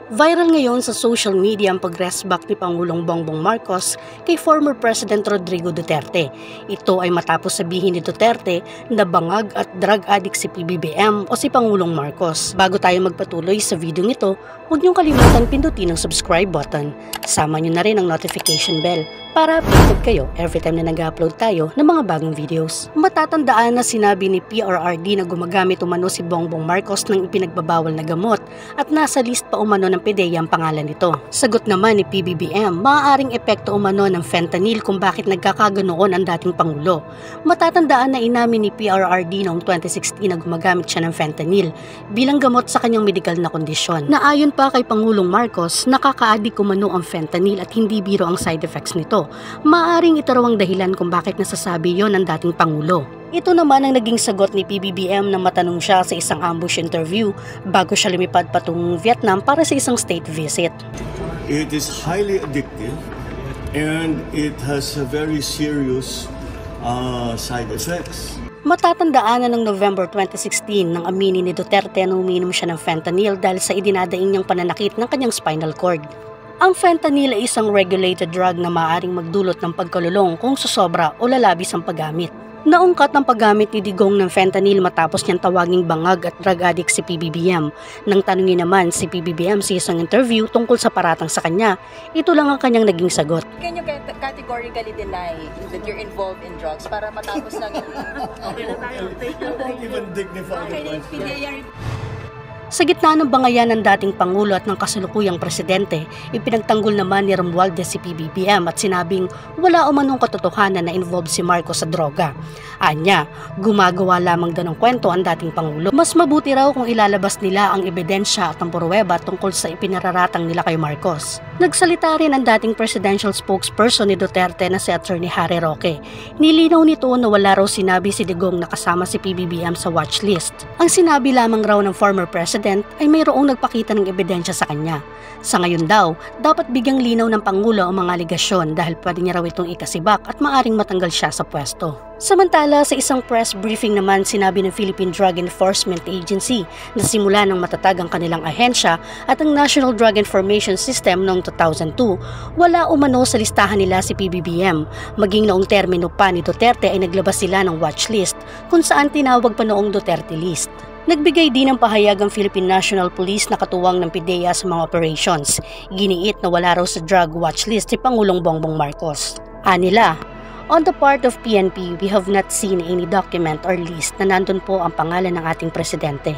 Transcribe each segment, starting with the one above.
Viral ngayon sa social media ang pag-resback ni Pangulong Bongbong Marcos kay former President Rodrigo Duterte. Ito ay matapos sabihin ni Duterte na bangag at drug addict si PBBM o si Pangulong Marcos. Bago tayo magpatuloy sa video ito, huwag niyong kalimutan pindutin ang subscribe button. Sama niyo na rin ang notification bell para updated kayo every time na nag-upload tayo ng mga bagong videos. Matatandaan na sinabi ni PRRD na gumagamit umano si Bongbong Marcos ng ipinagbabawal na gamot at nasa list pa umano ng PDEA ang pangalan nito. Sagot naman ni PBBM, maaaring epekto umano ng fentanyl kung bakit nagkakaganoon ang dating Pangulo. Matatandaan na inamin ni PRRD noong 2016 na gumagamit siya ng fentanyl bilang gamot sa kanyang medical na kondisyon. Na ayon pa kay Pangulong Marcos, nakaka-addict umano ang fentanyl at hindi biro ang side effects nito. Maaaring ito raw ang dahilan kung bakit nasasabi yon ng dating Pangulo. Ito naman ang naging sagot ni PBBM nang matanong siya sa isang ambush interview bago siya lumipad patungong Vietnam para sa isang state visit. It is highly addictive and it has a very serious side effects. Matatandaan na noong November 2016 nang aminin ni Duterte na uminom siya ng fentanyl dahil sa idinadaing niyang pananakit ng kanyang spinal cord. Ang fentanyl ay isang regulated drug na maaaring magdulot ng pagkalulong kung susobra o lalabis ang paggamit. Naungkat ng paggamit ni Digong ng fentanyl matapos niyang tawaging bangag at drug addict si PBBM. Nang tanungin naman si PBBM sa isang interview tungkol sa paratang sa kanya, ito lang ang kanyang naging sagot. Can you categorically deny that you're involved in drugs para matapos lang yung... Okay na tayo. Don't even dignify the question. Sa gitna ng bangayan ng dating Pangulo at ng kasalukuyang Presidente, ipinagtanggol naman ni Romualdez si PBBM at sinabing wala umanong katotohanan na involved si Marcos sa droga. Anya, gumagawa lamang daw ng kwento ang dating Pangulo. Mas mabuti raw kung ilalabas nila ang ebidensya at ang pruweba tungkol sa ipinararatang nila kay Marcos. Nagsalita rin ang dating presidential spokesperson ni Duterte na si Atty. Harry Roque. Nilinaw nito na wala raw sinabi si Digong na kasama si PBBM sa watchlist. Ang sinabi lamang raw ng former president ay mayroong nagpakita ng ebidensya sa kanya. Sa ngayon daw, dapat bigyang linaw ng Pangulo ang mga aligasyon dahil pwede niya raw itong ikasibak at maaring matanggal siya sa pwesto. Samantala, sa isang press briefing naman sinabi ng Philippine Drug Enforcement Agency na simula ng matatag ang kanilang ahensya at ang National Drug Information System noong 2002, wala umano sa listahan nila si PBBM. Maging noong termino pa ni Duterte ay naglabas sila ng watchlist kung saan tinawag pa noong Duterte List. Nagbigay din ng pahayag ang Philippine National Police na katuwang ng PDEA sa mga operations. Giniit na wala raw sa drug watchlist si Pangulong Bongbong Marcos. Anila, on the part of PNP, we have not seen any document or list na nandun po ang pangalan ng ating presidente.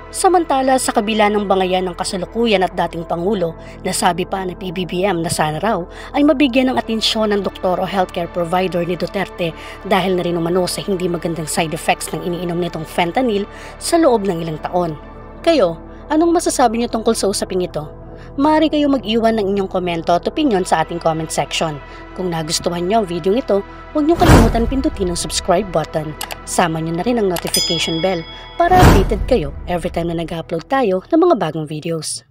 Samantala, sa kabila ng bangayan ng kasalukuyan at dating Pangulo, nasabi pa na PBBM na sana raw ay mabigyan ng atensyon ng doktor o healthcare provider ni Duterte dahil na rin umano sa hindi magandang side effects ng iniinom nitong fentanyl sa loob ng ilang taon. Kayo, anong masasabi niyo tungkol sa usaping ito? Maaari kayo mag-iwan ng inyong komento at opinion sa ating comment section. Kung nagustuhan niyo ang video ito, huwag niyo kalimutan pindutin ang subscribe button. Sama niyo na rin ang notification bell para updated kayo every time na nag-upload tayo ng mga bagong videos.